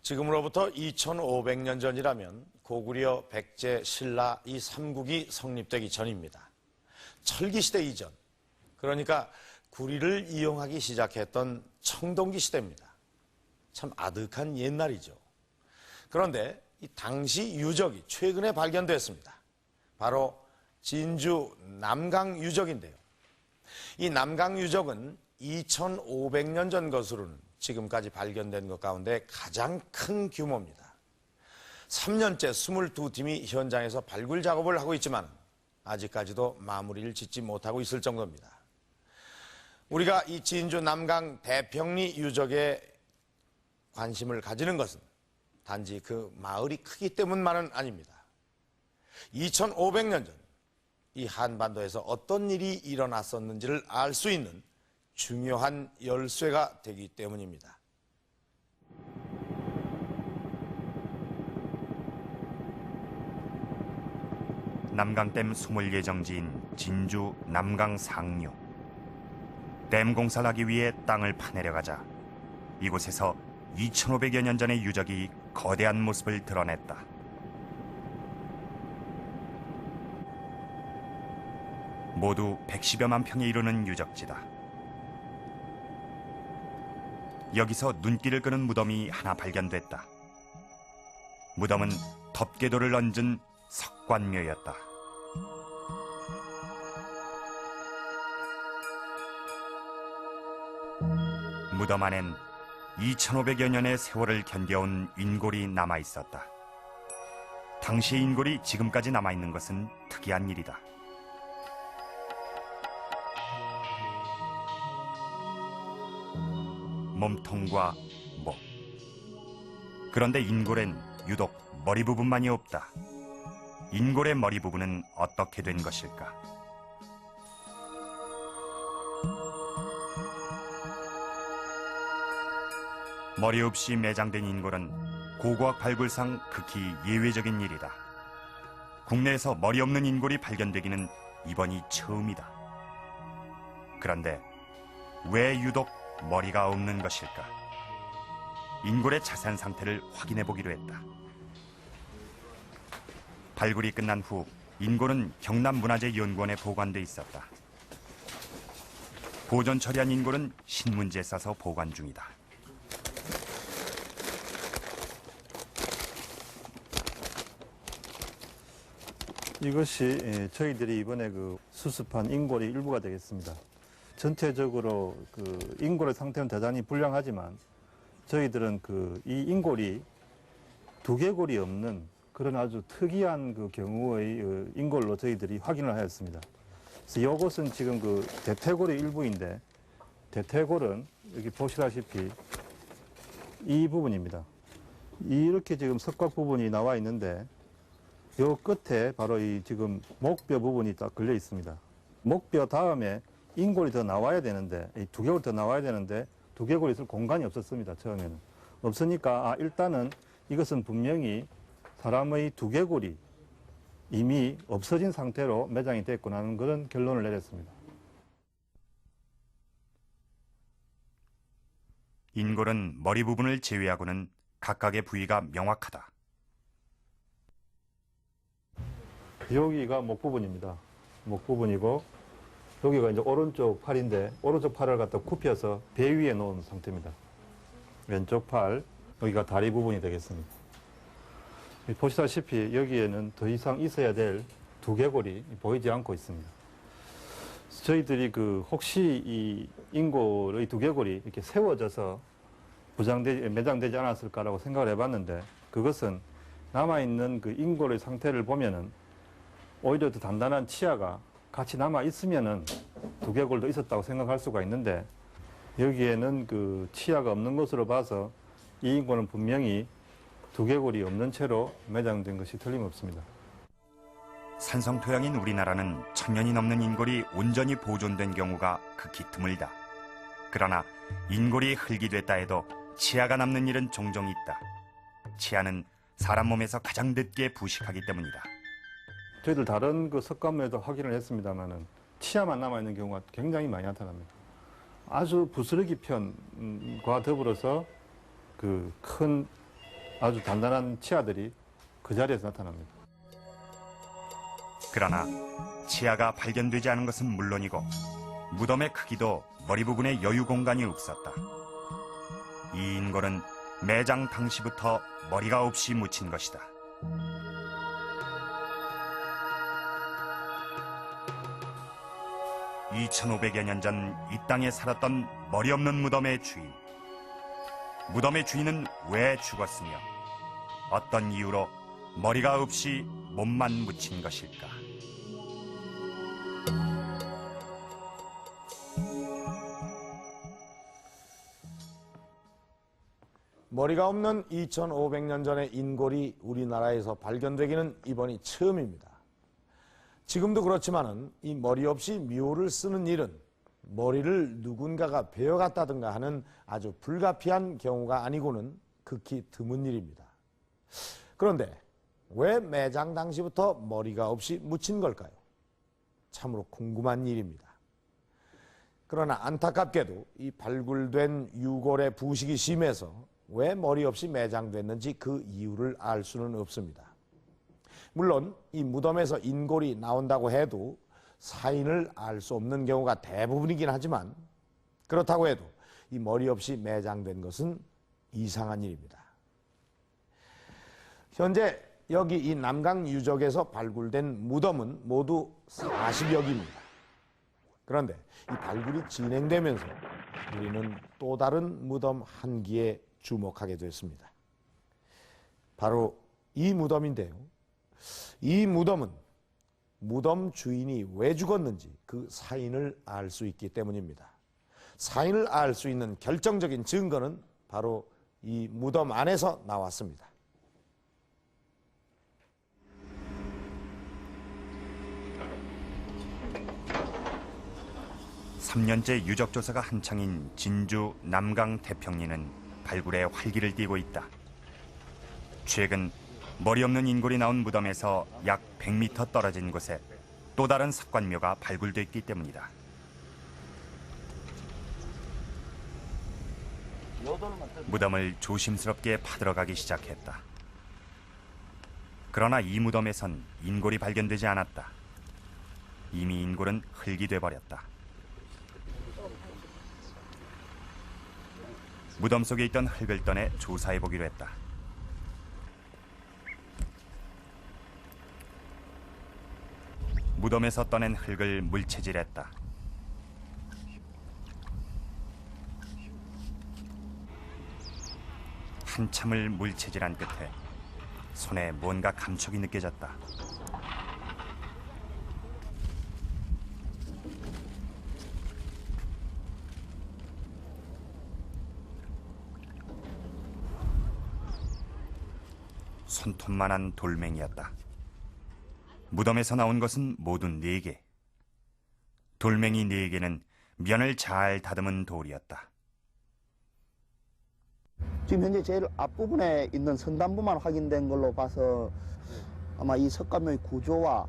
지금으로부터 2500년 전이라면 고구려, 백제, 신라 이 삼국이 성립되기 전입니다. 철기시대 이전, 그러니까 구리를 이용하기 시작했던 청동기 시대입니다. 참 아득한 옛날이죠. 그런데 이 당시 유적이 최근에 발견됐습니다. 바로 진주 남강 유적인데요. 이 남강 유적은 2500년 전 것으로는 지금까지 발견된 것 가운데 가장 큰 규모입니다. 3년째 22팀이 현장에서 발굴 작업을 하고 있지만 아직까지도 마무리를 짓지 못하고 있을 정도입니다. 우리가 이 진주 남강 대평리 유적에 관심을 가지는 것은 단지 그 마을이 크기 때문만은 아닙니다. 2500년 전 이 한반도에서 어떤 일이 일어났었는지를 알 수 있는 중요한 열쇠가 되기 때문입니다. 남강댐 수물 예정지인 진주 남강 상류. 댐 공사를 하기 위해 땅을 파내려가자 이곳에서 2500여 년 전의 유적이 거대한 모습을 드러냈다. 모두 110여만 평에 이르는 유적지다. 여기서 눈길을 끄는 무덤이 하나 발견됐다. 무덤은 덮개돌을 얹은 석관묘였다. 무덤 안엔 2500여 년의 세월을 견뎌온 인골이 남아있었다. 당시의 인골이 지금까지 남아있는 것은 특이한 일이다. 몸통과 목. 그런데 인골엔 유독 머리 부분만이 없다. 인골의 머리 부분은 어떻게 된 것일까? 머리 없이 매장된 인골은 고고학 발굴상 극히 예외적인 일이다. 국내에서 머리 없는 인골이 발견되기는 이번이 처음이다. 그런데 왜 유독 머리가 없는 것일까? 인골의 자세한 상태를 확인해 보기로 했다. 발굴이 끝난 후 인골은 경남문화재연구원에 보관돼 있었다. 보존 처리한 인골은 신문지에 싸서 보관 중이다. 이것이 저희들이 이번에 수습한 인골의 일부가 되겠습니다. 전체적으로 인골의 상태는 대단히 불량하지만 저희들은 이 인골이 두개골이 없는 그런 아주 특이한 경우의 인골로 저희들이 확인을 하였습니다. 그래서 이것은 지금 대퇴골의 일부인데 대퇴골은 여기 보시다시피 이 부분입니다. 이렇게 지금 석곽 부분이 나와 있는데 요 끝에 바로 이 지금 목뼈 부분이 딱 걸려 있습니다. 목뼈 다음에 인골이 더 나와야 되는데, 이 두개골이 더 나와야 되는데 두개골이 있을 공간이 없었습니다. 처음에는. 없으니까 일단은 이것은 분명히 사람의 두개골이 이미 없어진 상태로 매장이 됐구나 하는 그런 결론을 내렸습니다. 인골은 머리 부분을 제외하고는 각각의 부위가 명확하다. 여기가 목 부분입니다. 목 부분이고 여기가 이제 오른쪽 팔인데 오른쪽 팔을 갖다 굽혀서 배 위에 놓은 상태입니다. 왼쪽 팔, 여기가 다리 부분이 되겠습니다. 보시다시피 여기에는 더 이상 있어야 될 두개골이 보이지 않고 있습니다. 저희들이 혹시 이 인골의 두개골이 이렇게 세워져서 매장되지 않았을까라고 생각을 해봤는데 그것은 남아있는 인골의 상태를 보면은 오히려 더 단단한 치아가 같이 남아 있으면은 두개골도 있었다고 생각할 수가 있는데 여기에는 치아가 없는 것으로 봐서 이 인골은 분명히 두개골이 없는 채로 매장된 것이 틀림없습니다. 산성토양인 우리나라는 1000년이 넘는 인골이 온전히 보존된 경우가 극히 드물다. 그러나 인골이 흙이 됐다 해도 치아가 남는 일은 종종 있다. 치아는 사람 몸에서 가장 늦게 부식하기 때문이다. 저희들 다른 석관묘에도 확인을 했습니다만은 치아만 남아있는 경우가 굉장히 많이 나타납니다. 아주 부스러기 편과 더불어서 큰 아주 단단한 치아들이 그 자리에서 나타납니다. 그러나 치아가 발견되지 않은 것은 물론이고 무덤의 크기도 머리 부분에 여유 공간이 없었다. 이 인골은 매장 당시부터 머리가 없이 묻힌 것이다. (2500여 년 전) 이 땅에 살았던 머리 없는 무덤의 주인. 무덤의 주인은 왜 죽었으며 어떤 이유로 머리가 없이 몸만 묻힌 것일까? 머리가 없는 2500년 전의 인골이 우리나라에서 발견되기는 이번이 처음입니다. 지금도 그렇지만은 이 머리 없이 묘를 쓰는 일은 머리를 누군가가 베어갔다든가 하는 아주 불가피한 경우가 아니고는 극히 드문 일입니다. 그런데 왜 매장 당시부터 머리가 없이 묻힌 걸까요? 참으로 궁금한 일입니다. 그러나 안타깝게도 이 발굴된 유골의 부식이 심해서 왜 머리 없이 매장됐는지 그 이유를 알 수는 없습니다. 물론 이 무덤에서 인골이 나온다고 해도 사인을 알 수 없는 경우가 대부분이긴 하지만 그렇다고 해도 이 머리 없이 매장된 것은 이상한 일입니다. 현재 여기 이 남강 유적에서 발굴된 무덤은 모두 40여 기입니다. 그런데 이 발굴이 진행되면서 우리는 또 다른 무덤 한 기에 주목하게 됐습니다. 바로 이 무덤인데요. 이 무덤은 무덤 주인이 왜 죽었는지 그 사인을 알 수 있기 때문입니다. 사인을 알 수 있는 결정적인 증거는 바로 이 무덤 안에서 나왔습니다. (3년째) 유적 조사가 한창인 진주 남강 태평리는 발굴에 활기를 띠고 있다. 최근 머리 없는 인골이 나온 무덤에서 약 100m 떨어진 곳에 또 다른 석관묘가 발굴됐기 때문이다. 무덤을 조심스럽게 파들어가기 시작했다. 그러나 이 무덤에선 인골이 발견되지 않았다. 이미 인골은 흙이 돼버렸다. 무덤 속에 있던 흙을 떠내 조사해보기로 했다. 무덤에서 떠낸 흙을 물체질했다. 한참을 물체질한 끝에 손에 뭔가 감촉이 느껴졌다. 손톱만한 돌멩이였다. 무덤에서 나온 것은 모두 4개. 돌멩이 4개는 면을 잘 다듬은 돌이었다. 지금 현재 제일 앞부분에 있는 선단부만 확인된 걸로 봐서 아마 이 석가묘의 구조와